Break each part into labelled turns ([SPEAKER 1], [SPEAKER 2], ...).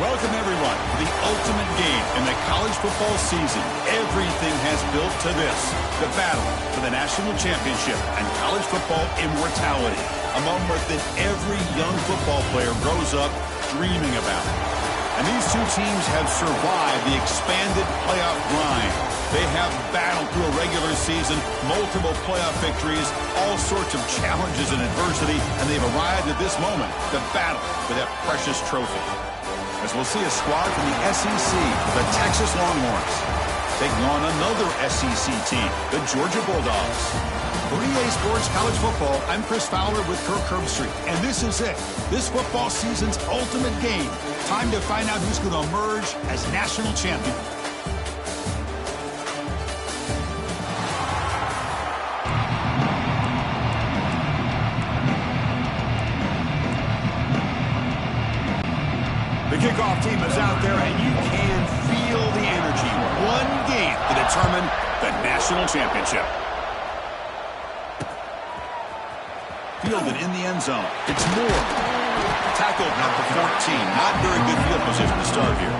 [SPEAKER 1] Welcome, everyone, to the ultimate game in the college football season. Everything has built to this, the battle for the national championship and college football immortality, a moment that every young football player grows up dreaming about. And these two teams have survived the expanded playoff grind. They have battled through a regular season, multiple playoff victories, all sorts of challenges and adversity, and they've arrived at this moment, the battle for that precious trophy. As we'll see a squad from the SEC, the Texas Longhorns, taking on another SEC team, the Georgia Bulldogs. For EA Sports College Football, I'm Chris Fowler with Kirk Herbstreit, and this is it. This football season's ultimate game. Time to find out who's going to emerge as national champion. The kickoff team is out there, and you can feel the energy. One game to determine the national championship. Fielded in the end zone. It's Moore. Tackled at the 14. Not very good field position to start here.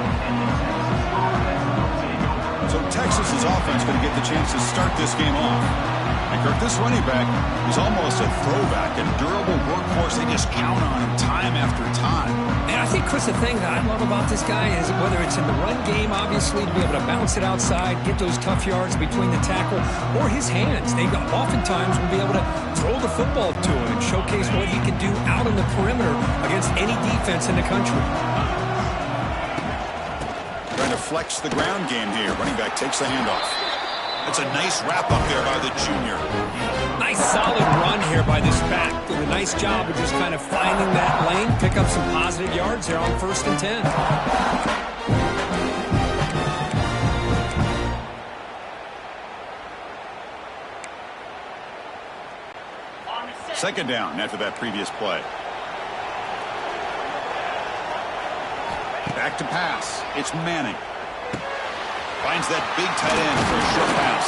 [SPEAKER 1] So Texas's offense going to get the chance to start this game off. And Kirk, this running back is almost a throwback, a durable workhorse. They just count on him time after time.
[SPEAKER 2] And I think, Chris, the thing that I love about this guy is whether it's in the run game, obviously, to be able to bounce it outside, get those tough yards between the tackle, or his hands. They oftentimes will be able to throw the football to him and showcase what he can do out on the perimeter against any defense in the country.
[SPEAKER 1] Trying to flex the ground game here. Running back takes the handoff. That's a nice wrap up there by the junior.
[SPEAKER 2] Nice solid run here by this back. Did a nice job of just kind of finding that lane, pick up some positive yards here on 1st and 10.
[SPEAKER 1] Second down after that previous play. Back to pass. It's Manning. Finds that big tight end for a short pass.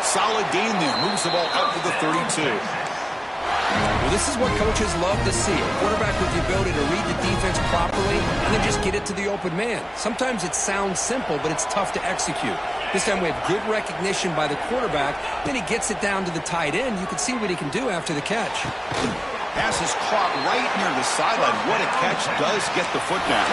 [SPEAKER 1] Solid gain there. Moves the ball out to the 32.
[SPEAKER 2] Well, this is what coaches love to see. A quarterback with the ability to read the defense properly and then just get it to the open man. Sometimes it sounds simple, but it's tough to execute. This time we have good recognition by the quarterback. Then he gets it down to the tight end. You can see what he can do after the catch.
[SPEAKER 1] Pass is caught right near the sideline. What a catch. Does get the foot down.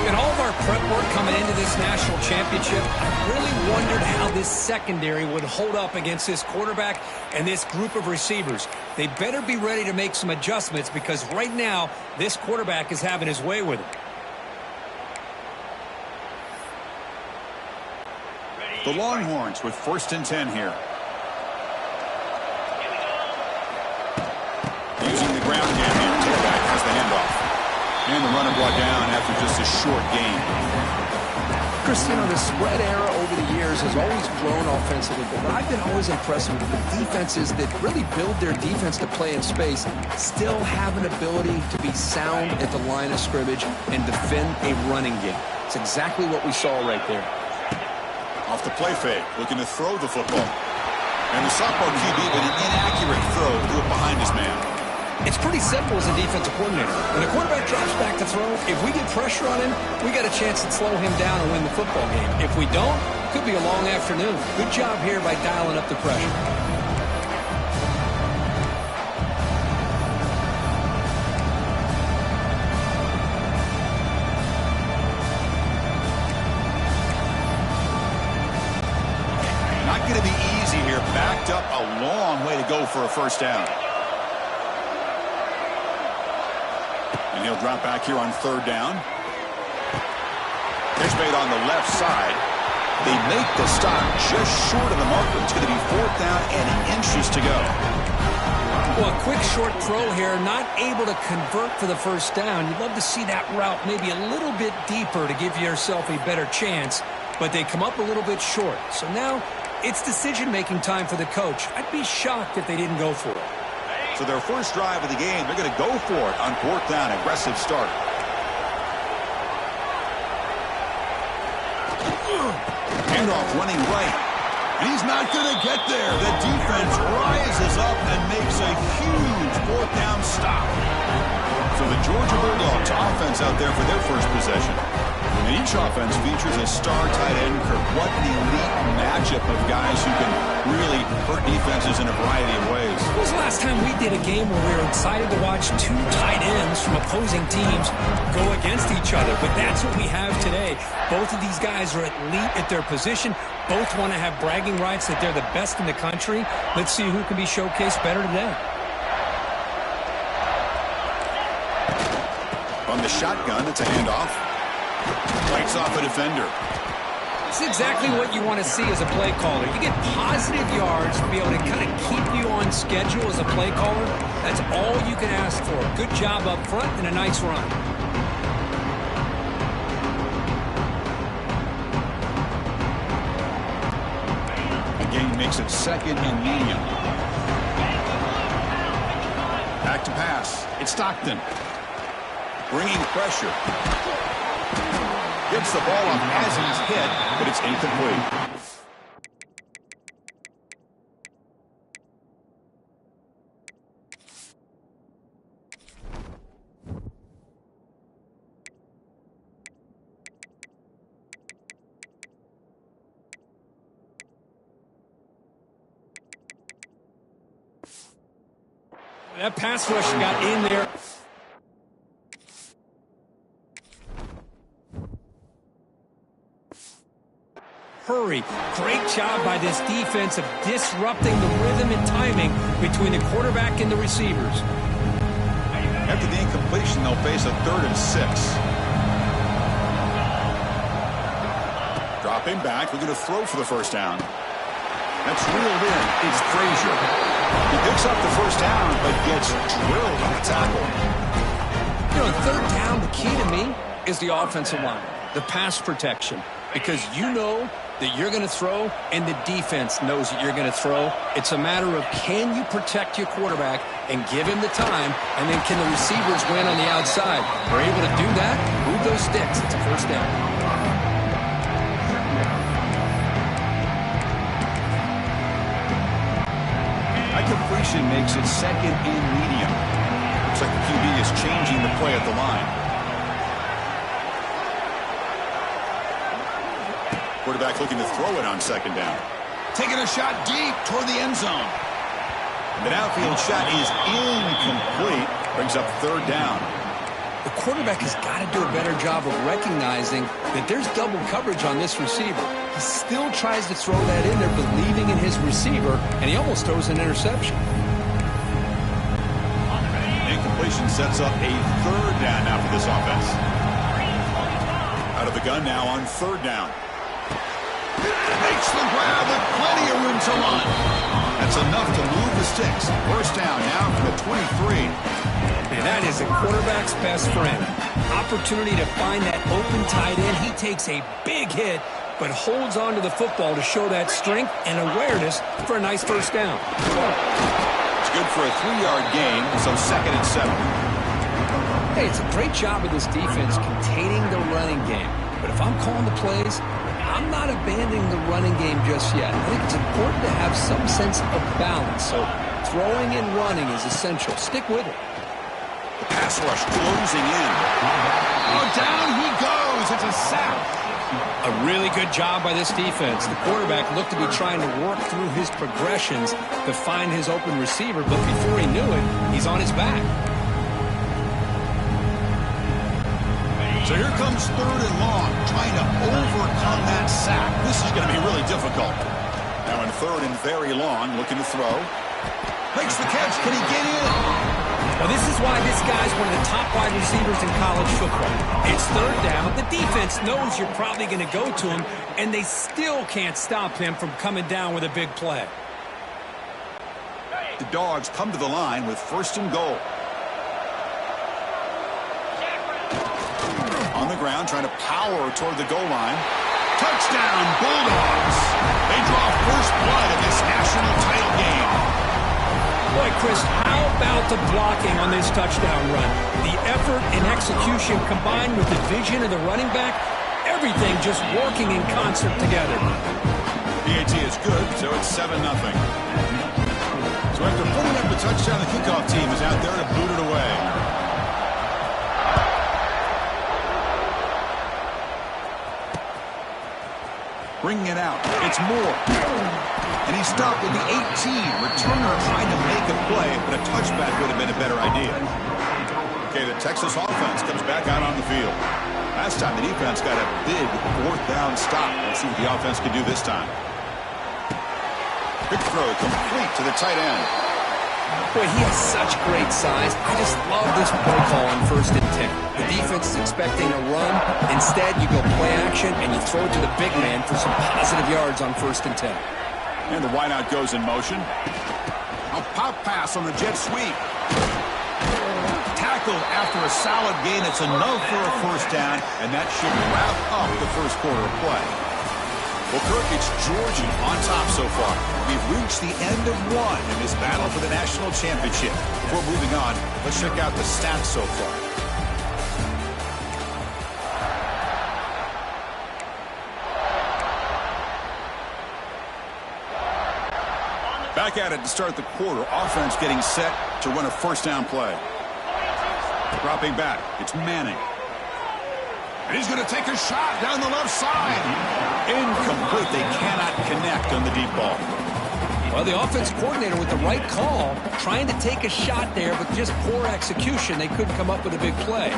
[SPEAKER 2] In all of our prep work coming into this national championship, I really wondered how this secondary would hold up against this quarterback and this group of receivers. They better be ready to make some adjustments because right now, this quarterback is having his way with it.
[SPEAKER 1] The Longhorns with 1st and 10 here. Using the ground game here. Tailback has the handoff. And the runner brought down after just a short gain.
[SPEAKER 2] Chris, you know, the spread era over the years has always grown offensively, but what I've been always impressed with the defenses that really build their defense to play in space still have an ability to be sound at the line of scrimmage and defend a running game. It's exactly what we saw right there.
[SPEAKER 1] Off the play fake, looking to throw the football. And the sophomore QB with an inaccurate throw to it behind his man.
[SPEAKER 2] It's pretty simple as a defensive coordinator. When a quarterback drops back to throw, if we get pressure on him, we got a chance to slow him down and win the football game. If we don't, it could be a long afternoon. Good job here by dialing up the pressure.
[SPEAKER 1] Not going to be easy here. Backed up a long way to go for a first down. And he'll drop back here on 3rd down. Pitch made on the left side. They make the stop just short of the marker. It's going to be 4th down and inches to go.
[SPEAKER 2] Well, a quick short throw here, not able to convert for the first down. You'd love to see that route maybe a little bit deeper to give yourself a better chance, but they come up a little bit short. So now it's decision-making time for the coach. I'd be shocked if they didn't go for it.
[SPEAKER 1] So their first drive of the game, they're going to go for it on 4th down. Aggressive start. Handoff running right. And he's not going to get there. The defense rises up and makes a huge 4th down stop. So the Georgia Bulldogs offense out there for their first possession. And each offense features a star tight end, Kirk. What an elite matchup of guys who can really hurt defenses in a variety of ways.
[SPEAKER 2] When was the last time we did a game where we were excited to watch 2 tight ends from opposing teams go against each other? But that's what we have today. Both of these guys are elite at their position. Both want to have bragging rights that they're the best in the country. Let's see who can be showcased better today.
[SPEAKER 1] On the shotgun, it's a handoff. Breaks off a defender.
[SPEAKER 2] It's exactly what you want to see as a play caller. You get positive yards to be able to kind of keep you on schedule as a play caller. That's all you can ask for. Good job up front and a nice run.
[SPEAKER 1] The game makes it 2nd and medium. Back to pass. It's Stockton. Bringing pressure. Gets the ball up as he's hit, but it's incomplete.
[SPEAKER 2] That pass rush got in there. Hurry. Great job by this defense of disrupting the rhythm and timing between the quarterback and the receivers.
[SPEAKER 1] After the incompletion, they'll face a 3rd and 6. Dropping back. We're going to throw for the first down. That's reeled in. It's Frazier. He picks up the first down, but gets drilled on the tackle.
[SPEAKER 2] You know, 3rd down, the key to me is the offensive line, the pass protection, because you know that you're going to throw, and the defense knows that you're going to throw. It's a matter of can you protect your quarterback and give him the time, and then can the receivers win on the outside? They're able to do that, move those sticks. It's a first down.
[SPEAKER 1] makes it second and medium. Looks like the QB is changing the play at the line. Quarterback looking to throw it on second down. Taking a shot deep toward the end zone. The outfield shot is incomplete. Brings up third down.
[SPEAKER 2] The quarterback has got to do a better job of recognizing that there's double coverage on this receiver. He still tries to throw that in there, believing in his receiver, and he almost throws an interception.
[SPEAKER 1] Incompletion sets up a third down now for this offense. Out of the gun now on third down. Makes the grab with plenty of room to run. That's enough to move the sticks. First down now for the 23.
[SPEAKER 2] And that is a quarterback's best friend. Opportunity to find that open tight end. He takes a big hit, but holds on to the football to show that strength and awareness for a nice first down.
[SPEAKER 1] It's good for a 3-yard gain, so second and 7.
[SPEAKER 2] Hey, it's a great job of this defense containing the running game. But if I'm calling the plays, I'm not abandoning the running game just yet. I think it's important to have some sense of balance. So throwing and running is essential. Stick with it.
[SPEAKER 1] The pass rush closing in. Oh, down he goes. It's a sack.
[SPEAKER 2] A really good job by this defense. The quarterback looked to be trying to work through his progressions to find his open receiver, but before he knew it, he's on his back.
[SPEAKER 1] So here comes third and long, trying to overcome that sack. This is going to be really difficult. Now in third and very long, looking to throw. Makes the catch. Can he get in?
[SPEAKER 2] Well, this is why this guy's one of the top wide receivers in college football. It's third down. The defense knows you're probably going to go to him, and they still can't stop him from coming down with a big play.
[SPEAKER 1] The Dogs come to the line with first and goal. On the ground, trying to power toward the goal line. Touchdown, Bulldogs. They draw first blood in this national title game.
[SPEAKER 2] Boy, Chris, how about the blocking on this touchdown run? The effort and execution combined with the vision of the running back, everything just working in concert together.
[SPEAKER 1] PAT is good, so it's 7-0. So after putting up the touchdown, the kickoff team is out there to boot it away. Bringing it out. It's Moore. And he's stopped at the 18. Returner trying to make a play, but a touchback would have been a better idea. Okay, the Texas offense comes back out on the field. Last time the defense got a big fourth down stop. Let's see what the offense can do this time. Big throw complete to the tight end.
[SPEAKER 2] Boy, he has such great size. I just love this play call on first and 10. The defense is expecting a run. Instead, you go play action, and you throw it to the big man for some positive yards on first and 10.
[SPEAKER 1] And the wideout goes in motion. A pop pass on the jet sweep. Tackled after a solid gain. It's enough for a first down, and that should wrap up the first quarter of play. Well, Kirk, it's Georgia on top so far. We've reached the end of one in this battle for the national championship. Before moving on, let's check out the stats so far. Back at it to start the quarter. Offense getting set to run a first down play. Dropping back. It's Manning. And he's going to take a shot down the left side. Incomplete. They cannot connect on the deep ball.
[SPEAKER 2] Well, the offense coordinator with the right call, trying to take a shot there, but just poor execution. They couldn't come up with a big play.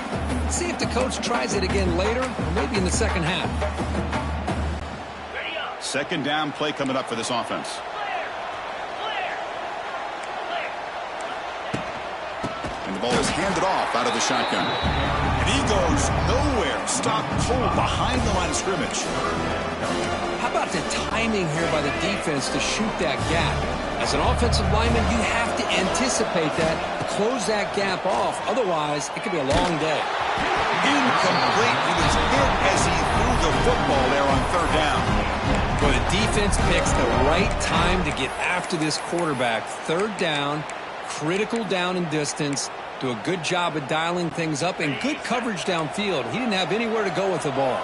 [SPEAKER 2] Let's see if the coach tries it again later, or maybe in the second half.
[SPEAKER 1] Second down play coming up for this offense. And the ball is handed off out of the shotgun. And he goes nowhere. Stop cold behind the line of scrimmage.
[SPEAKER 2] How about the timing here by the defense to shoot that gap? As an offensive lineman, you have to anticipate that, close that gap off. Otherwise, it could be a long day.
[SPEAKER 1] Incomplete. He was hit as he threw the football there on third down.
[SPEAKER 2] Well, the defense picks the right time to get after this quarterback. Third down, critical down and distance. Do a good job of dialing things up and good coverage downfield. He didn't have anywhere to go with the ball.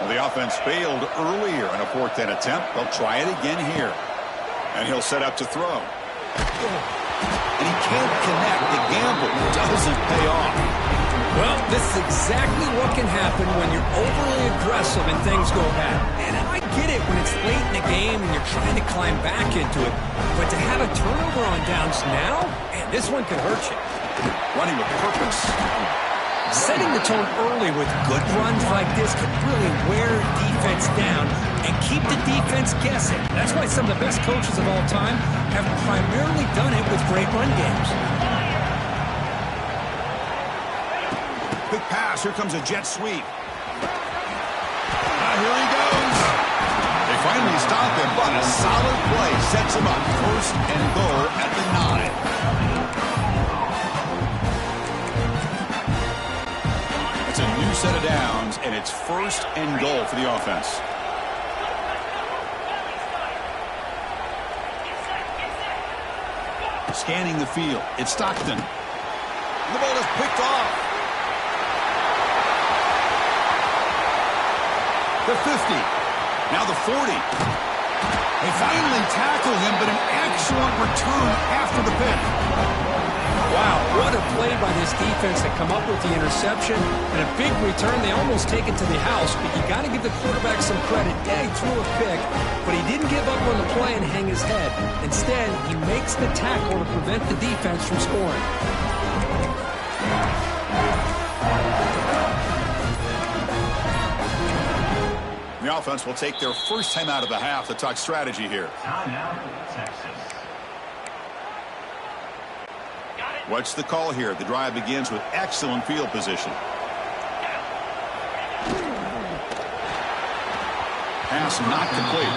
[SPEAKER 1] Well, the offense failed earlier in a fourth down attempt. They'll try it again here. And he'll set up to throw. and he can't connect. The gamble doesn't pay off.
[SPEAKER 2] Well, this is exactly what can happen when you're overly aggressive and things go bad. And I get it when it's late in the game and you're trying to climb back into it. But to have a turnover on downs now, man, this one could hurt you.
[SPEAKER 1] Running with purpose.
[SPEAKER 2] Setting the tone early with good runs like this can really wear defense down and keep the defense guessing. That's why some of the best coaches of all time have primarily done it with great run games.
[SPEAKER 1] Quick pass. Here comes a jet sweep. Here he goes. They finally stop him, but a solid play sets him up. First and goal at the 9. It's a new set of downs, and it's first and goal for the offense. Scanning the field. It's Stockton. The ball is picked off. The 50. Now the 40. They finally tackle him, but an excellent return after the pick.
[SPEAKER 2] Wow, what a play by this defense to come up with the interception and a big return. They almost take it to the house, but you got to give the quarterback some credit. Yeah, he threw a pick, but he didn't give up on the play and hang his head. Instead, he makes the tackle to prevent the defense from scoring.
[SPEAKER 1] The offense will take their first time out of the half to talk strategy here. What's the call here? The drive begins with excellent field position. Pass not complete.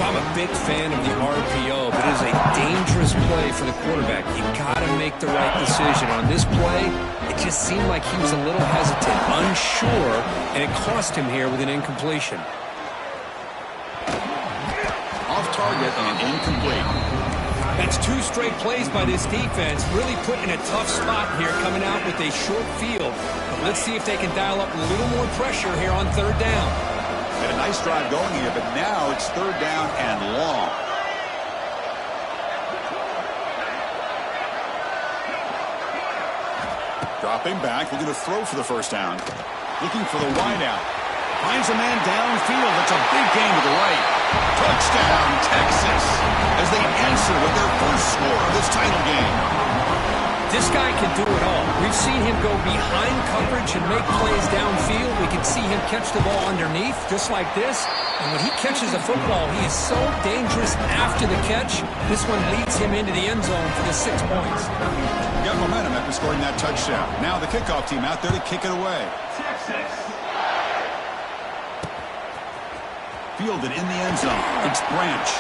[SPEAKER 2] I'm a big fan of the RPO, but it is a dangerous play for the quarterback. You got to make the right decision. On this play, it just seemed like he was a little hesitant, unsure, and it cost him here with an incompletion.
[SPEAKER 1] Off target and incomplete.
[SPEAKER 2] That's two straight plays by this defense, really put in a tough spot here, coming out with a short field. But let's see if they can dial up a little more pressure here on third down.
[SPEAKER 1] Had a nice drive going here, but now it's third down and long. Dropping back, looking to throw for the first down. Looking for the wideout. Finds a man downfield. It's a big gain to the right. Touchdown, Texas, as they answer with their first score of this title game.
[SPEAKER 2] This guy can do it all. We've seen him go behind coverage and make plays downfield. We can see him catch the ball underneath, just like this. And when he catches a football, he is so dangerous after the catch. This one leads him into the end zone for the 6 points.
[SPEAKER 1] Got momentum after scoring that touchdown. Now the kickoff team out there to kick it away. Fielded in the end zone. It's Branch.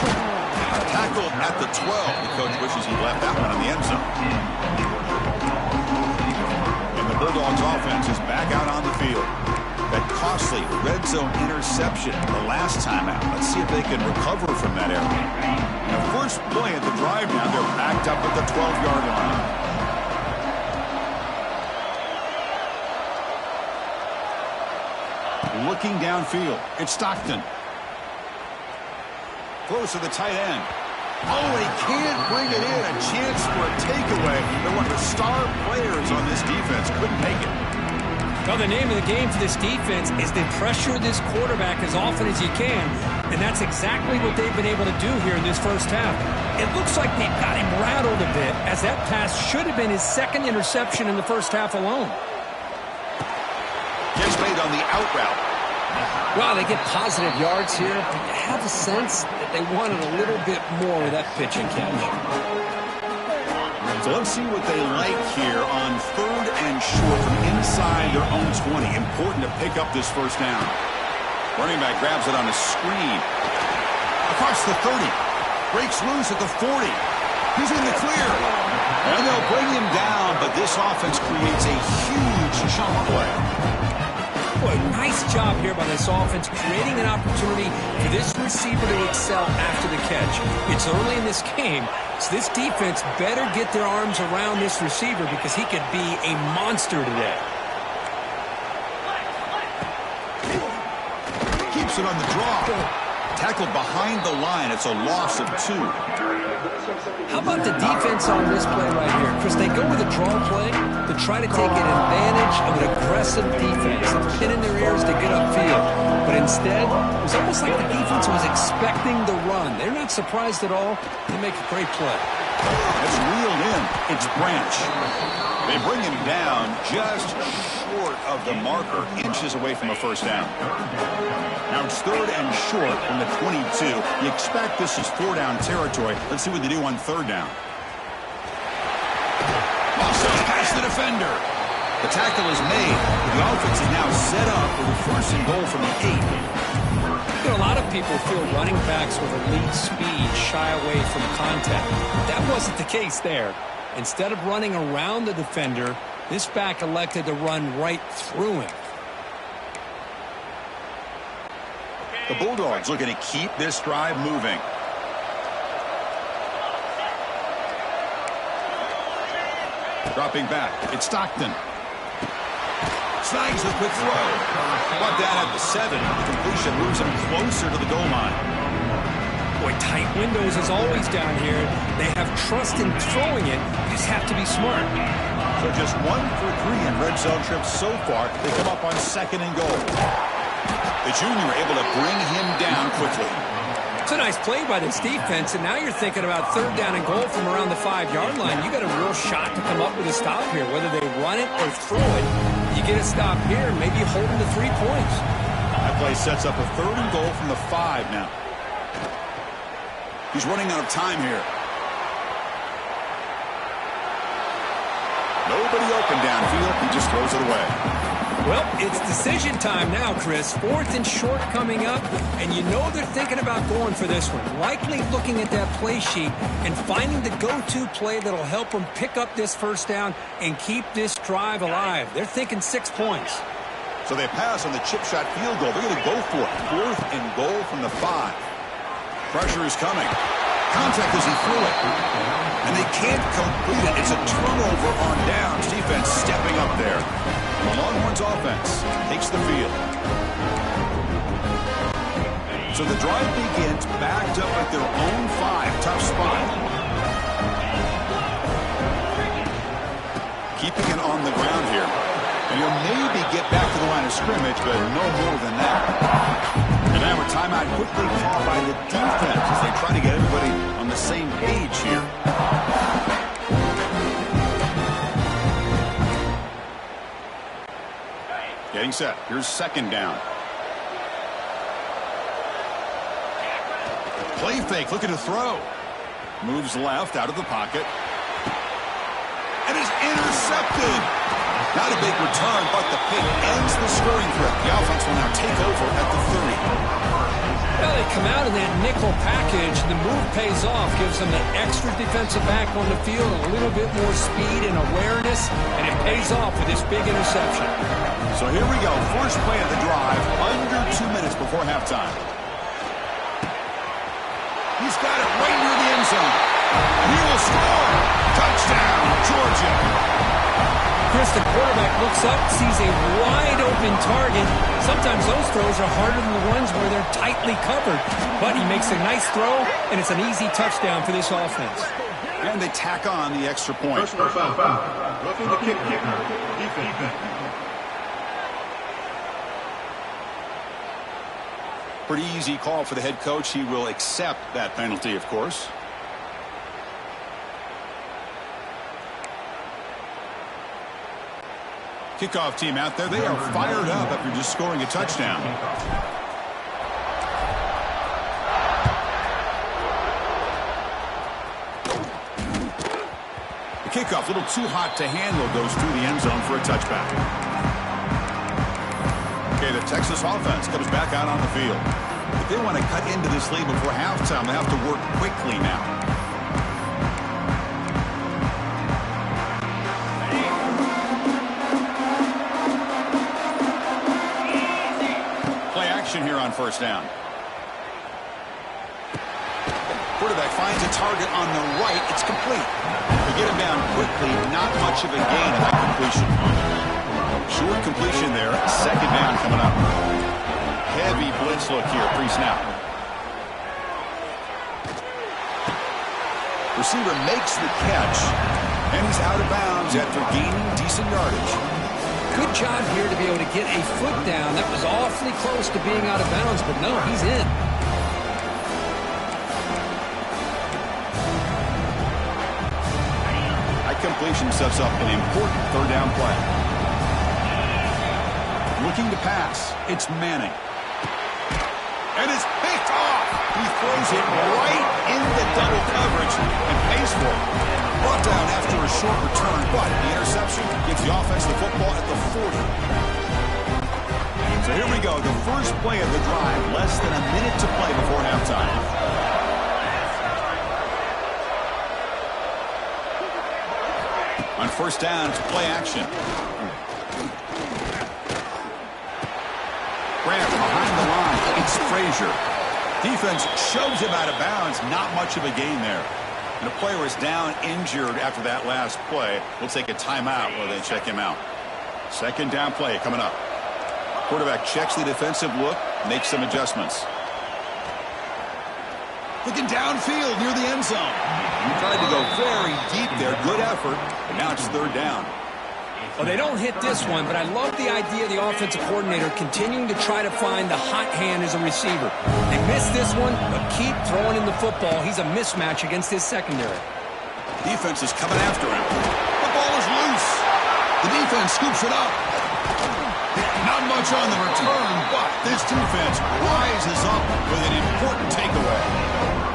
[SPEAKER 1] Tackled at the 12. The coach wishes he left that one in the end zone. And the Bulldogs offense is back out on the field. That costly red zone interception the last time out. Let's see if they can recover from that error. The first play at the drive now, they're backed up at the 12-yard line. Looking downfield. It's Stockton. Throws to the tight end. Oh, he can't bring it in. A chance for a takeaway. But one of the star players on this defense couldn't make it.
[SPEAKER 2] Well, the name of the game for this defense is to pressure this quarterback as often as you can. And that's exactly what they've been able to do here in this first half. It looks like they've got him rattled a bit, as that pass should have been his second interception in the first half alone.
[SPEAKER 1] Gets made on the out route.
[SPEAKER 2] Well, they get positive yards here, but you have a sense that they wanted a little bit more with that pitch and catch.
[SPEAKER 1] So let's see what they like here on third and short from inside their own 20. Important to pick up this first down. Running back grabs it on a screen. Across the 30. Breaks loose at the 40. He's in the clear. And they'll bring him down, but this offense creates a huge shot play.
[SPEAKER 2] Boy, nice job here by this offense, creating an opportunity for this receiver to excel after the catch. It's early in this game, so this defense better get their arms around this receiver because he could be a monster today.
[SPEAKER 1] Keeps it on the draw. Tackled behind the line. It's a loss of 2.
[SPEAKER 2] How about the defense on this play right here? Chris, they go with a draw play to try to take an advantage of an aggressive defense and pin in their ears to get upfield. But instead, it was almost like the defense was expecting the run. They're not surprised at all. They make a great play.
[SPEAKER 1] It's reeled in. It's Branch. They bring him down just short of the marker, inches away from a first down. Now it's 3rd and short from the 22. You expect this is 4-down territory. Let's see what they do on 3rd down. Also past the defender. The tackle is made. The offense is now set up with a 1st and goal from the 8.
[SPEAKER 2] You know, a lot of people feel running backs with elite speed shy away from contact. That wasn't the case there. Instead of running around the defender, this back elected to run right through him.
[SPEAKER 1] The Bulldogs looking to keep this drive moving. Dropping back, it's Stockton. Snags the quick throw. Brought down at the 7. The completion moves him closer to the goal line.
[SPEAKER 2] Boy, tight windows as always down here. They have trust in throwing it. You just have to be smart.
[SPEAKER 1] So just 1 for 3 in red zone trips so far. They come up on 2nd and goal. The junior able to bring him down quickly.
[SPEAKER 2] It's a nice play by this defense, and now you're thinking about 3rd down and goal from around the 5-yard line. You got a real shot to come up with a stop here, whether they run it or throw it. You get a stop here, maybe hold them to 3 points.
[SPEAKER 1] That play sets up a 3rd and goal from the 5 now. He's running out of time here. Nobody open downfield. He just throws it away.
[SPEAKER 2] Well, it's decision time now, Chris. 4th and short coming up, and you know they're thinking about going for this one. Likely looking at that play sheet and finding the go-to play that'll help them pick up this 1st down and keep this drive alive. They're thinking 6 points.
[SPEAKER 1] So they pass on the chip shot field goal. They're going to go for it. 4th and goal from the 5. Pressure is coming. Contact as he threw it. And they can't complete it. It's a turnover on downs. Defense stepping up there. The Longhorns offense takes the field. So the drive begins backed up at their own 5. Tough spot. Keeping it on the ground here. And you'll maybe get back to the line of scrimmage, but no more than that. And now a timeout quickly called by the defense as they try to get everybody on the same page here. Getting set. Here's 2nd down. Play fake, looking to throw. Moves left out of the pocket. And is intercepted. Not a big return, but the pick ends the scoring threat. The offense will now take over at the 30.
[SPEAKER 2] Well, they come out in that nickel package. The move pays off, gives them an extra defensive back on the field, a little bit more speed and awareness, and it pays off with this big interception.
[SPEAKER 1] So here we go. First play of the drive, under 2 minutes before halftime. He's got it right near the end zone. He will score. Touchdown, Georgia.
[SPEAKER 2] Chris, the quarterback looks up, sees a wide-open target. Sometimes those throws are harder than the ones where they're tightly covered. But he makes a nice throw, and it's an easy touchdown for this offense.
[SPEAKER 1] And they tack on the extra point.
[SPEAKER 3] Personal foul. Roughing the kicker. Defense.
[SPEAKER 1] Pretty easy call for the head coach. He will accept that penalty, of course. Kickoff team out there. They are fired up after just scoring a touchdown. The kickoff, a little too hot to handle, goes through the end zone for a touchback. Okay, the Texas offense comes back out on the field. If they want to cut into this lead before halftime, they have to work quickly now. Here on first down. Quarterback finds a target on the right. It's complete. They get him down quickly. Not much of a gain in that completion. Short completion there. 2nd down coming up. Heavy blitz look here pre-snap. Receiver makes the catch, and he's out of bounds after gaining decent yardage.
[SPEAKER 2] Good job here to be able to get a foot down. That was awfully close to being out of bounds, but no, he's in.
[SPEAKER 1] That completion sets up an important third down play. Looking to pass, it's Manning. And it's picked off. He throws it right into double coverage and pays for it. Brought down after a short return, but the interception gives the offense the football at the 40. So here we go, the first play of the drive, less than a minute to play before halftime. On first down, it's play action. Grant behind the line. It's Frazier. Defense shoves him out of bounds. Not much of a gain there. And a player is down injured after that last play. We'll take a timeout while they check him out. Second down play coming up. Quarterback checks the defensive look, makes some adjustments. Looking downfield near the end zone. Tried to go very deep there. Good effort. But now it's third down.
[SPEAKER 2] Well, they don't hit this one, but I love the idea of the offensive coordinator continuing to try to find the hot hand as a receiver. They missed this one, but keep throwing in the football. He's a mismatch against his secondary.
[SPEAKER 1] Defense is coming after him. The ball is loose. The defense scoops it up. Not much on the return, but this defense rises up with an important takeaway.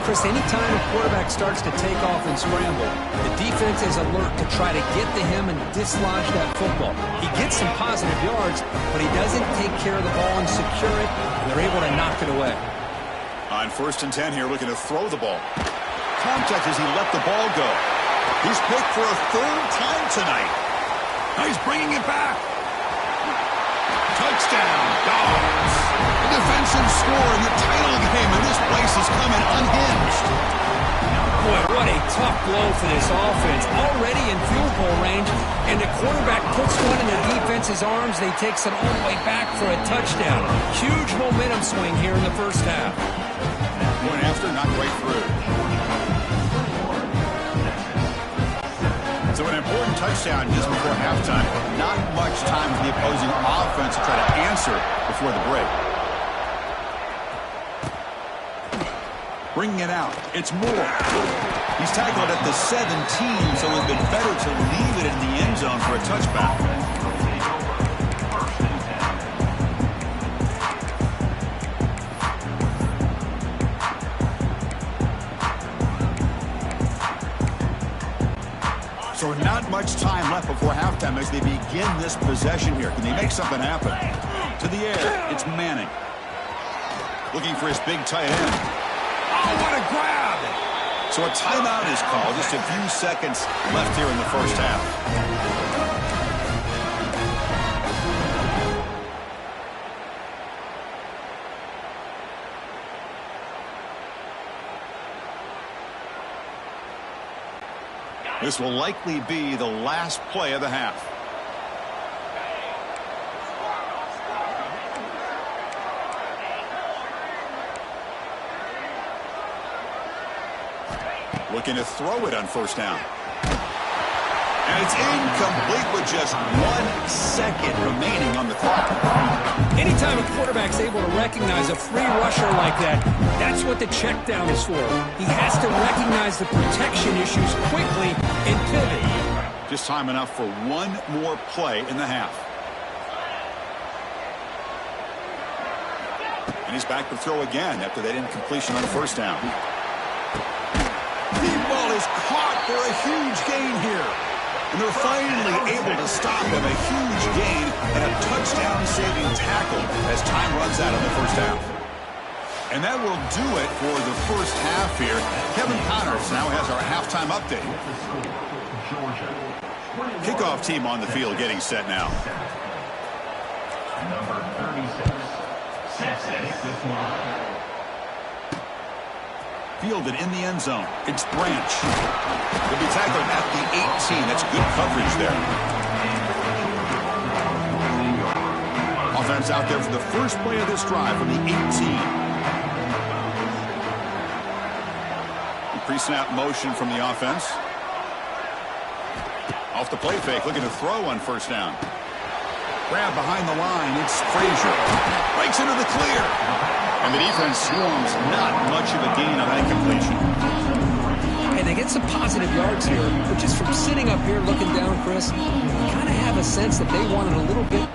[SPEAKER 2] Chris, anytime a quarterback starts to take off and scramble, the defense is alert to try to get to him and dislodge that football. He gets some positive yards, but he doesn't take care of the ball and secure it, and they're able to knock it away.
[SPEAKER 1] On first and 10 here, looking to throw the ball. Contact as he let the ball go. He's picked for a third time tonight. Now he's bringing it back. Touchdown, Dogs. A defensive score in the title game, and this place is coming unhinged.
[SPEAKER 2] Boy, what a tough blow for this offense. Already in field goal range, and the quarterback puts one in the defense's arms. They takes it all the way back for a touchdown. Huge momentum swing here in the first half.
[SPEAKER 1] Going after, not quite through. So an important touchdown just before halftime. Not much time for the opposing offense to try to answer before the break. Bringing it out. It's Moore. He's tackled at the 17, so it would have been better to leave it in the end zone for a touchback. So not much time left before halftime as they begin this possession here. Can they make something happen? To the air, it's Manning. Looking for his big tight end. Oh, what a grab! So a timeout is called. Just a few seconds left here in the first half. This will likely be the last play of the half. Looking to throw it on first down. And it's incomplete with just 1 second remaining on the clock.
[SPEAKER 2] Anytime a quarterback's able to recognize a free rusher like that, that's what the check down is for. He has to recognize the protection issues quickly and pivot.
[SPEAKER 1] Just time enough for one more play in the half. And he's back to throw again after that incompletion on first down. The ball is caught for a huge gain here. And they're finally able to stop him. A huge gain and a touchdown-saving tackle as time runs out in the first half. And that will do it for the first half here. Kevin Connors now has our halftime update. Kickoff team on the field getting set now.
[SPEAKER 3] Number 36.
[SPEAKER 1] Fielded in the end zone. It's Branch. He'll be tackled at the 18. That's good coverage there. Offense out there for the first play of this drive from the 18. pre-snap motion from the offense. Off the play fake, looking to throw on first down. Grab behind the line, it's Frazier. Breaks into the clear. And the defense swarms, not much of a gain on that completion.
[SPEAKER 2] Hey, they get some positive yards here, but just from sitting up here looking down, Chris, you kind of have a sense that they wanted a little bit.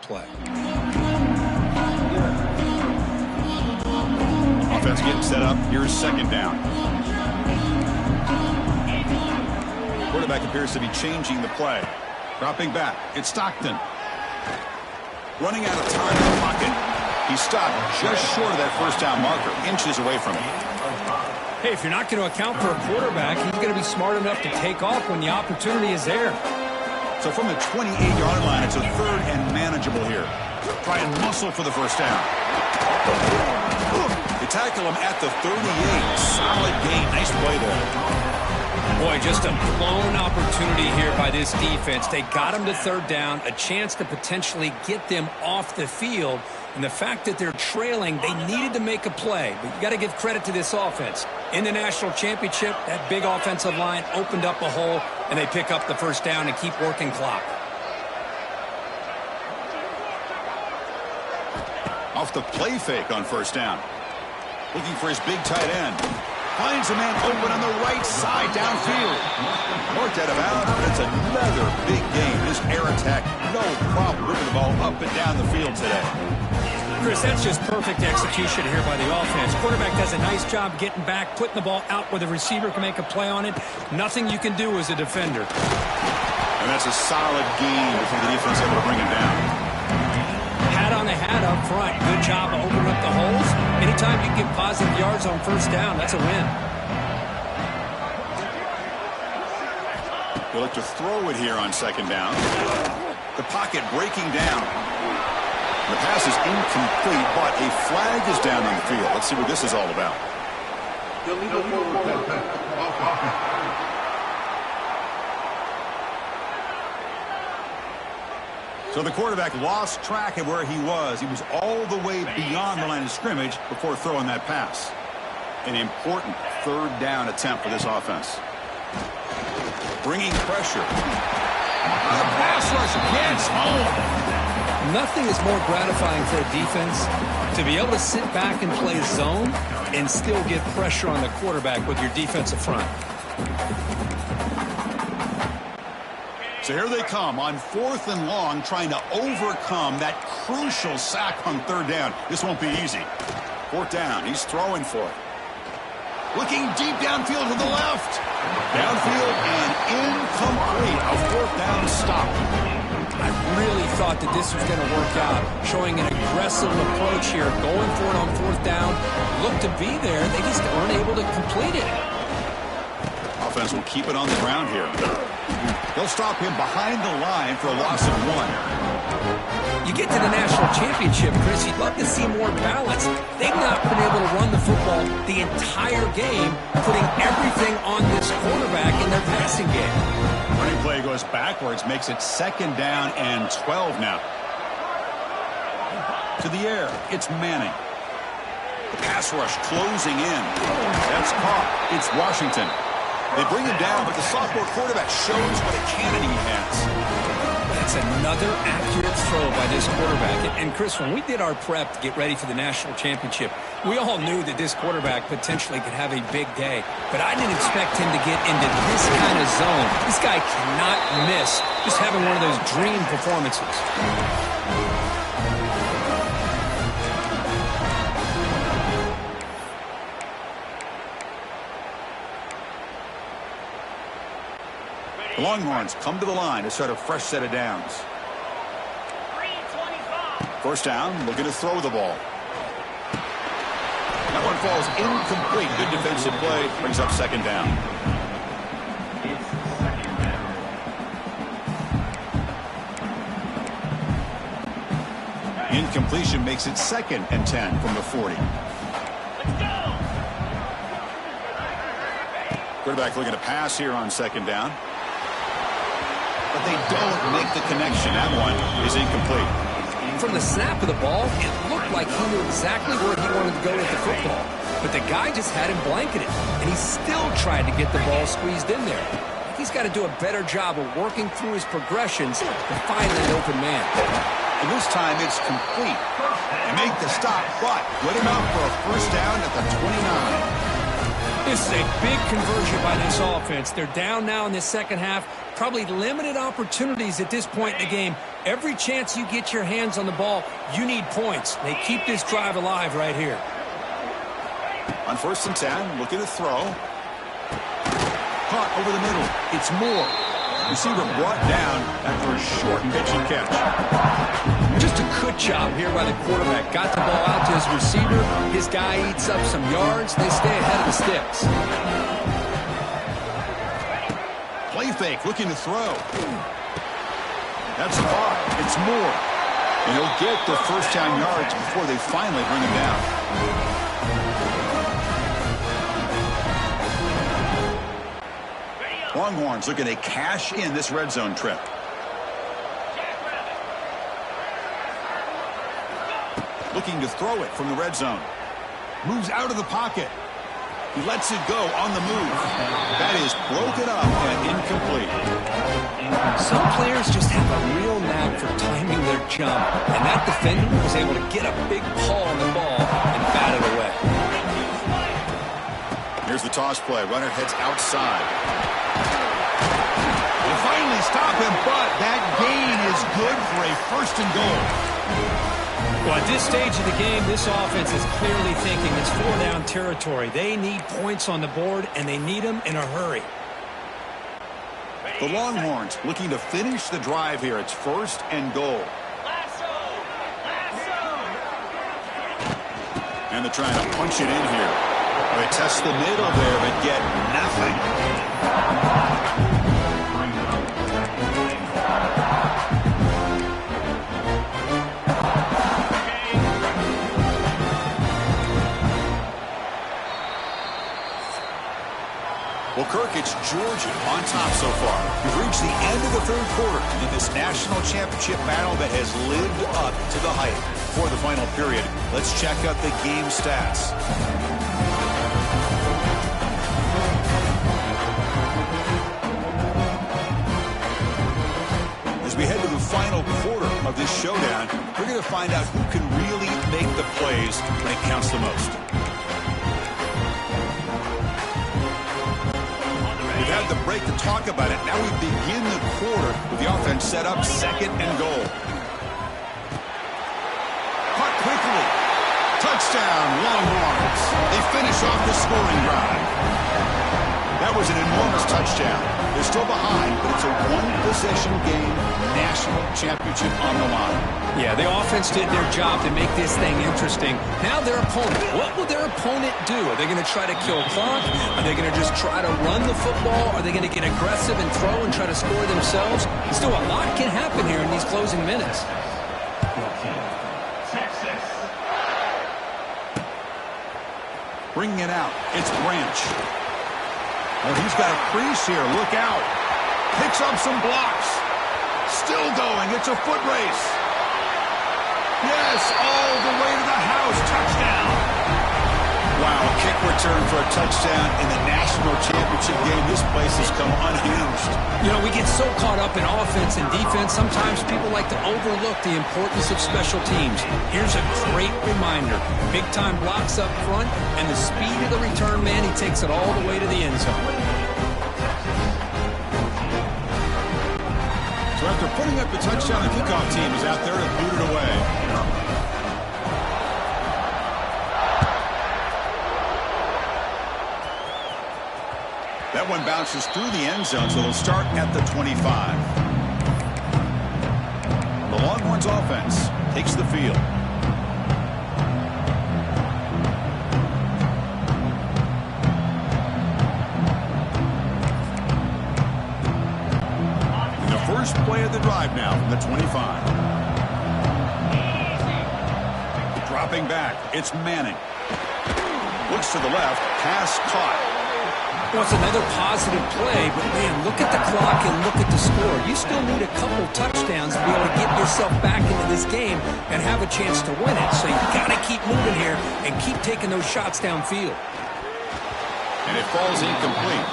[SPEAKER 2] Play.
[SPEAKER 1] Offense getting set up. Here's second down. Quarterback appears to be changing the play. Dropping back. It's Stockton. Running out of time in the pocket. He stopped just short of that first down marker. Inches away from it.
[SPEAKER 2] Hey, if you're not going to account for a quarterback, he's going to be smart enough to take off when the opportunity is there.
[SPEAKER 1] So from the 28-yard line, it's a third and manageable here. Try and muscle for the first down. They tackle him at the 38. Solid gain. Nice play there.
[SPEAKER 2] Boy, just a blown opportunity here by this defense. They got him to third down, a chance to potentially get them off the field. And the fact that they're trailing, they needed to make a play. But you got to give credit to this offense. In the national championship, that big offensive line opened up a hole, and they pick up the first down and keep working clock.
[SPEAKER 1] Off the play fake on first down. Looking for his big tight end. Finds a man open on the right side downfield. Worked out of bounds, but it's another big game. This air attack, no problem moving the ball up and down the field today.
[SPEAKER 2] Chris, that's just perfect execution here by the offense. Quarterback does a nice job getting back, putting the ball out where the receiver can make a play on it. Nothing you can do as a defender.
[SPEAKER 1] And that's a solid gain before the defense able to bring him down.
[SPEAKER 2] Hat on the hat up front. Good job of opening up the holes. Anytime you can get positive yards on first down, that's a win.
[SPEAKER 1] They'll look to throw it here on second down. The pocket breaking down. The pass is incomplete, but a flag is down on the field. Let's see what this is all about. So the quarterback lost track of where he was. He was all the way beyond the line of scrimmage before throwing that pass. An important third down attempt for this offense. Bringing pressure. The pass rush gets home.
[SPEAKER 2] Nothing is more gratifying for a defense to be able to sit back and play zone and still get pressure on the quarterback with your defensive front.
[SPEAKER 1] So here they come on fourth and long, trying to overcome that crucial sack on third down. This won't be easy. Fourth down, he's throwing for it. Looking deep downfield to the left. Downfield and incomplete. A fourth down stop.
[SPEAKER 2] I really thought that this was going to work out, showing an aggressive approach here, going for it on fourth down. Looked to be there. They just weren't able to complete it.
[SPEAKER 1] Offense will keep it on the ground here. They'll stop him behind the line for a loss of 1.
[SPEAKER 2] You get to the national championship, Chris, you'd love to see more balance. They've not been able to run the football the entire game, putting everything on this quarterback in their passing game.
[SPEAKER 1] Running play goes backwards, makes it second down and 12 now. To the air, it's Manning. The pass rush closing in. That's caught. It's Washington. They bring him down, but the sophomore quarterback shows what a cannon he has.
[SPEAKER 2] That's another accurate throw by this quarterback. And Chris, when we did our prep to get ready for the national championship, we all knew that this quarterback potentially could have a big day. But I didn't expect him to get into this kind of zone. This guy cannot miss just having one of those dream performances.
[SPEAKER 1] The Longhorns come to the line to start a fresh set of downs. First down, looking to throw the ball. That one falls incomplete. Good defensive play, brings up second down. Incompletion makes it second and 10 from the 40. Quarterback looking to pass here on second down. But they don't make the connection. That one is incomplete.
[SPEAKER 2] From the snap of the ball, it looked like he knew exactly where he wanted to go with the football. But the guy just had him blanketed, and he still tried to get the ball squeezed in there. He's got to do a better job of working through his progressions to find an open man.
[SPEAKER 1] And this time it's complete. They make the stop, but good enough for a first down at the 29.
[SPEAKER 2] This is a big conversion by this offense. They're down now in the second half. Probably limited opportunities at this point in the game. Every chance you get your hands on the ball, you need points. They keep this drive alive right here.
[SPEAKER 1] On 1st and 10, looking to throw. Caught over the middle. It's Moore. Receiver brought down after a short pitch and catch.
[SPEAKER 2] Just a good job here by the quarterback. Got the ball out to his receiver. His guy eats up some yards. They stay ahead of the sticks.
[SPEAKER 1] Play fake, looking to throw. That's caught. It's Moore. And he'll get the first down yards before they finally bring him down. Longhorns looking to cash in this red zone trip. Looking to throw it from the red zone. Moves out of the pocket. He lets it go on the move. That is broken up and incomplete.
[SPEAKER 2] Some players just have a real knack for timing their jump, and that defender was able to get a big paw on the ball and bat it away.
[SPEAKER 1] Here's the toss play. Runner heads outside. They finally stop him, but that gain is good for a first and goal.
[SPEAKER 2] Well, at this stage of the game, this offense is clearly thinking it's 4-down territory. They need points on the board, and they need them in a hurry.
[SPEAKER 1] The Longhorns looking to finish the drive here. It's 1st and goal. And they're trying to punch it in here. They test the middle there, but get nothing. Well, Kirk, it's Georgia on top so far. We've reached the end of the third quarter in this national championship battle that has lived up to the hype. For the final period, let's check out the game stats. As we head to the final quarter of this showdown, we're going to find out who can really make the plays when it counts the most. We've had the break to talk about it. Now we begin the quarter with the offense set up 2nd and goal. Caught quickly. Touchdown, Longhorns. They finish off the scoring drive. That was an enormous touchdown. They're still behind, but it's a one-possession game, national championship on the line.
[SPEAKER 2] Yeah, the offense did their job to make this thing interesting. Now their opponent. What will their opponent do? Are they going to try to kill clock? Are they going to just try to run the football? Are they going to get aggressive and throw and try to score themselves? Still, a lot can happen here in these closing minutes.
[SPEAKER 1] Bringing it out. It's Branch. Oh, he's got a crease here. Look out. Picks up some blocks. Still going. It's a foot race. Yes, all the way to the house. Touchdown. Wow, a kick return for a touchdown in the national championship game. This place has come unhinged.
[SPEAKER 2] You know, we get so caught up in offense and defense, sometimes people like to overlook the importance of special teams. Here's a great reminder. Big-time blocks up front, and the speed of the return man, he takes it all the way to the end zone.
[SPEAKER 1] So after putting up the touchdown, the kickoff team is out there to boot it away. That one bounces through the end zone, so they'll start at the 25. The Longhorns offense takes the field. And the first play of the drive now from the 25. Dropping back, it's Manning. Looks to the left, pass caught.
[SPEAKER 2] Well, it's another positive play, but man, look at the clock and look at the score. You still need a couple touchdowns to be able to get yourself back into this game and have a chance to win it. So you've got to keep moving here and keep taking those shots downfield.
[SPEAKER 1] And it falls incomplete.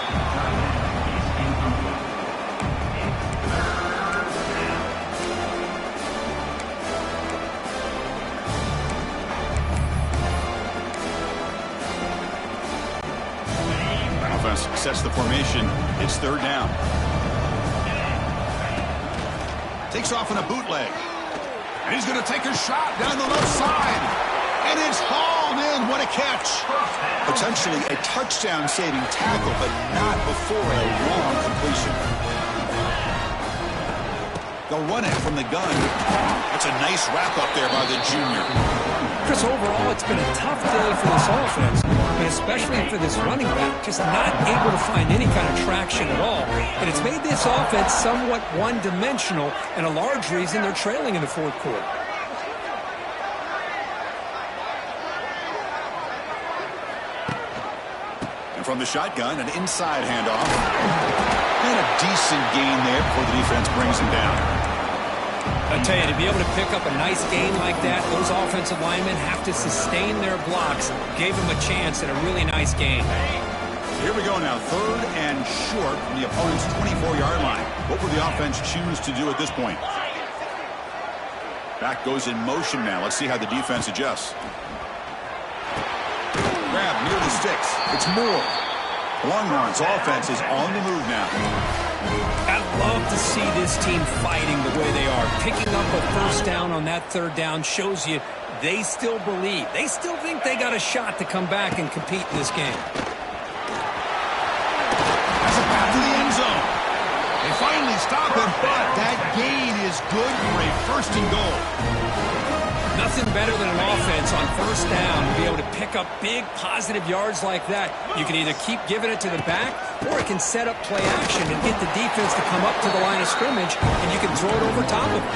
[SPEAKER 1] Sets the formation. It's third down. Takes off in a bootleg. And he's going to take a shot down the left side. And it's hauled in. What a catch. Potentially a touchdown-saving tackle, but not before a long completion. They'll run it from the gun. That's a nice wrap-up there by the junior.
[SPEAKER 2] Chris, overall, it's been a tough day for this offense, but especially for this running back, just not able to find any kind of traction at all. And it's made this offense somewhat one-dimensional, and a large reason they're trailing in the fourth quarter.
[SPEAKER 1] And from the shotgun, an inside handoff. And a decent gain there before the defense brings him down.
[SPEAKER 2] I tell you, to be able to pick up a nice gain like that, those offensive linemen have to sustain their blocks. Gave them a chance at a really nice gain.
[SPEAKER 1] Here we go now, third and short from the opponent's 24-yard line. What will the offense choose to do at this point? Back goes in motion now. Let's see how the defense adjusts. Grab near the sticks. It's Moore. Longhorns offense is on the move now.
[SPEAKER 2] I love to see this team fighting the way they are. Picking up a first down on that third down shows you they still believe. They still think they got a shot to come back and compete in this game.
[SPEAKER 1] That's a pass to the end zone. They finally stop him, but that gain is good for a first and goal.
[SPEAKER 2] Nothing better than an offense on first down to be able to pick up big positive yards like that. You can either keep giving it to the back, or it can set up play action and get the defense to come up to the line of scrimmage, and you can throw it over top of them.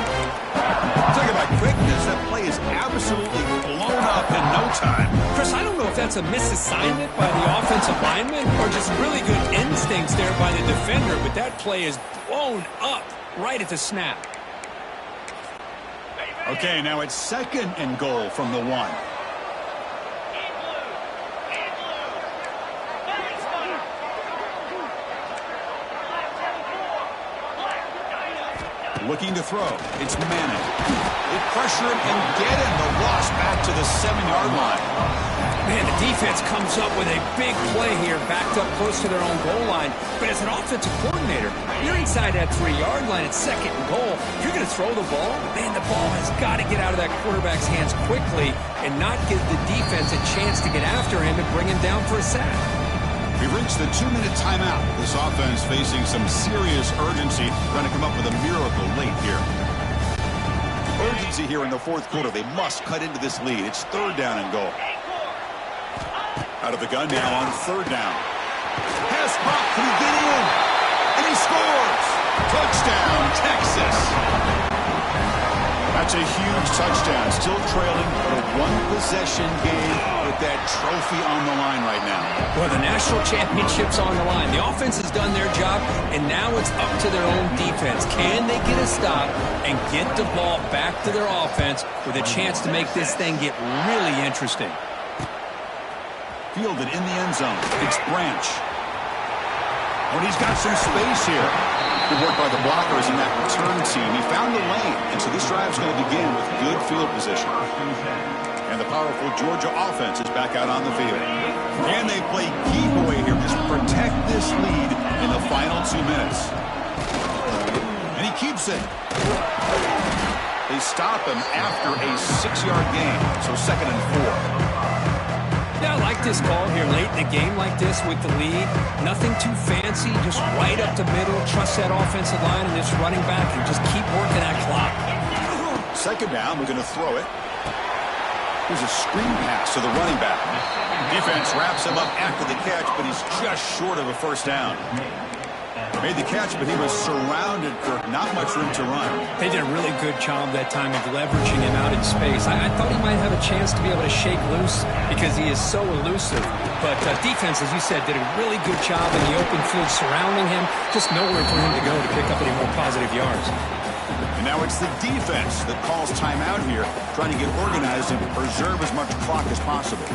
[SPEAKER 1] Talking about quickness, that play is absolutely blown up in no time.
[SPEAKER 2] Chris, I don't know if that's a misassignment by the offensive lineman or just really good instincts there by the defender, but that play is blown up right at the snap.
[SPEAKER 1] Okay, now it's second and goal from the one. Looking to throw. It's Manning. They pressure him and get him. The loss back to the 7-yard line.
[SPEAKER 2] Man, the defense comes up with a big play here, backed up close to their own goal line. But as an offensive coordinator, you're inside that 3-yard line at second and goal. If you're going to throw the ball, man, the ball has got to get out of that quarterback's hands quickly and not give the defense a chance to get after him and bring him down for a sack.
[SPEAKER 1] We've reached the 2-minute timeout. This offense facing some serious urgency, trying to come up with a miracle late here. Urgency here in the fourth quarter. They must cut into this lead. It's third down and goal. Out of the gun now on third down. Pass pop, can he get in? And he scores! Touchdown, Texas! That's a huge touchdown. Still trailing, but a one-possession game with that trophy on the line right now.
[SPEAKER 2] Well, the national championship's on the line. The offense has done their job, and now it's up to their own defense. Can they get a stop and get the ball back to their offense with a chance to make this thing get really interesting?
[SPEAKER 1] Fielded in the end zone. It's Branch. Oh, he's got some space here. Good work by the blockers in that return team. He found the lane, and so this drive's going to begin with good field position. And the powerful Georgia offense is back out on the field. And they play keep away here. Just protect this lead in the final 2 minutes. And he keeps it. They stop him after a 6-yard gain, so second and 4.
[SPEAKER 2] Yeah, I like this call here late in a game like this with the lead. Nothing too fancy, just right up the middle. Trust that offensive line and this running back and just keep working that clock.
[SPEAKER 1] Second down, we're going to throw it. There's a screen pass to the running back. Defense wraps him up after the catch, but he's just short of a first down. Made the catch, but he was surrounded for not much room to run.
[SPEAKER 2] They did a really good job that time of leveraging him out in space. I thought he might have a chance to be able to shake loose because he is so elusive. But defense, as you said, did a really good job in the open field surrounding him. Just nowhere for him to go to pick up any more positive yards.
[SPEAKER 1] And now it's the defense that calls timeout here, trying to get organized and preserve as much clock as possible.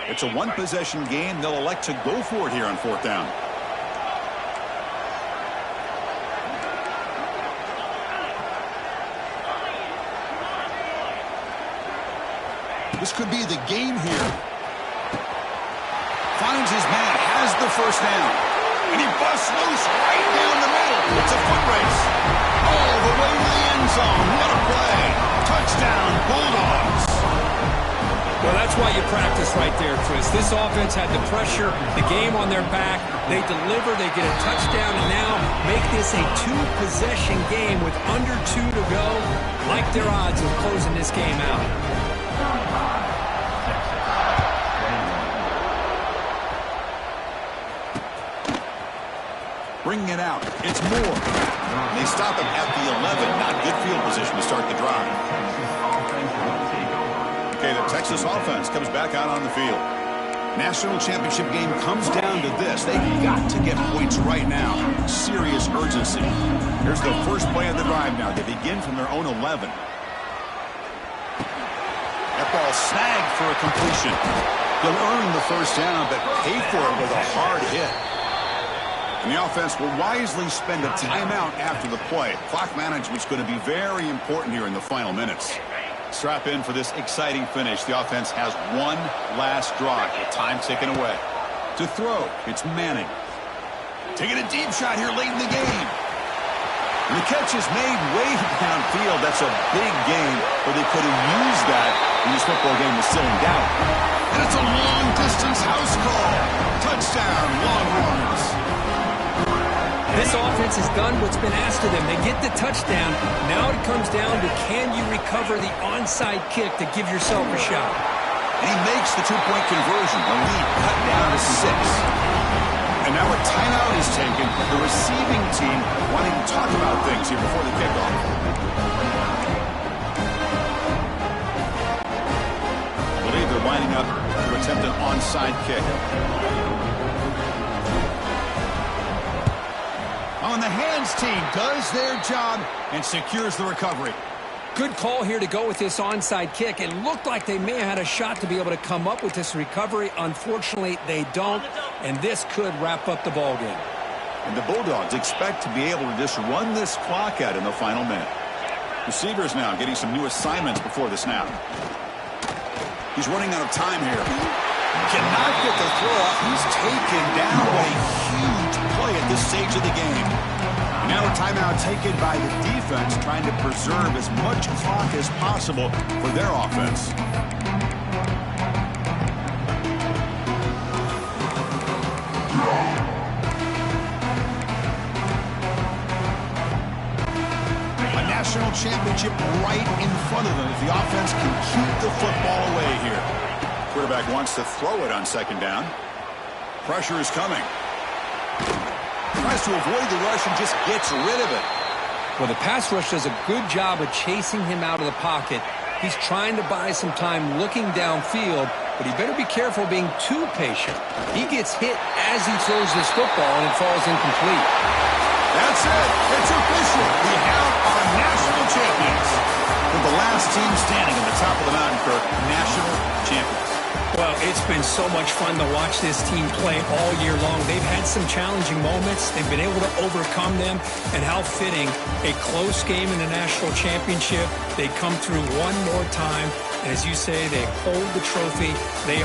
[SPEAKER 1] It's a one-possession game. They'll elect to go for it here on 4th down. This could be the game here. Finds his man, has the first down. And he busts loose right down the middle. It's a foot race. All the way to the end zone. What a play. Touchdown, Bulldogs.
[SPEAKER 2] Well, that's why you practice right there, Chris. This offense had the pressure, the game on their back. They deliver, they get a touchdown, and now make this a two-possession game with under 2 to go. Like their odds of closing this game out.
[SPEAKER 1] Bringing it out. It's Moore. They stop him at the 11. Not good field position to start the drive. Okay, the Texas offense comes back out on the field. National championship game comes down to this. They've got to get points right now. Serious urgency. Here's the first play of the drive now. They begin from their own 11. That ball snagged for a completion. They'll earn the first down, but pay for it with a hard hit. And the offense will wisely spend a timeout after the play. Clock management is going to be very important here in the final minutes. Strap in for this exciting finish. The offense has one last drive with time ticking away. To throw, it's Manning. Taking a deep shot here late in the game. And the catch is made way downfield. That's a big game where they could have used that when this football game was still in doubt. And it's a long-distance house call. Touchdown, Longhorns.
[SPEAKER 2] This offense has done what's been asked of them. They get the touchdown. Now it comes down to can you recover the onside kick to give yourself a shot.
[SPEAKER 1] And he makes the two-point conversion. The lead cut down to 6. And now a timeout is taken. The receiving team wanting to talk about things here before the kickoff. I believe they're lining up to attempt an onside kick. On the hands team does their job and secures the recovery.
[SPEAKER 2] Good call here to go with this onside kick. It looked like they may have had a shot to be able to come up with this recovery. Unfortunately, they don't, and this could wrap up the ball game.
[SPEAKER 1] And the Bulldogs expect to be able to just run this clock out in the final minute. Receivers now getting some new assignments before the snap. He's running out of time here. Cannot get the throw off. He's taken down. What a huge play at this stage of the game. And now a timeout taken by the defense, trying to preserve as much clock as possible for their offense. A national championship right in front of them if the offense can keep the football away here. Quarterback wants to throw it on 2nd down. Pressure is coming. Tries to avoid the rush and just gets rid of it.
[SPEAKER 2] Well, the pass rush does a good job of chasing him out of the pocket. He's trying to buy some time looking downfield, but he better be careful being too patient. He gets hit as he throws this football, and it falls incomplete.
[SPEAKER 1] That's it. It's official. We have our national champions. We're the last team standing at the top of the mountain for national champions.
[SPEAKER 2] Well, it's been so much fun to watch this team play all year long. They've had some challenging moments. They've been able to overcome them. And how fitting, a close game in the national championship. They come through one more time. And as you say, they hold the trophy. They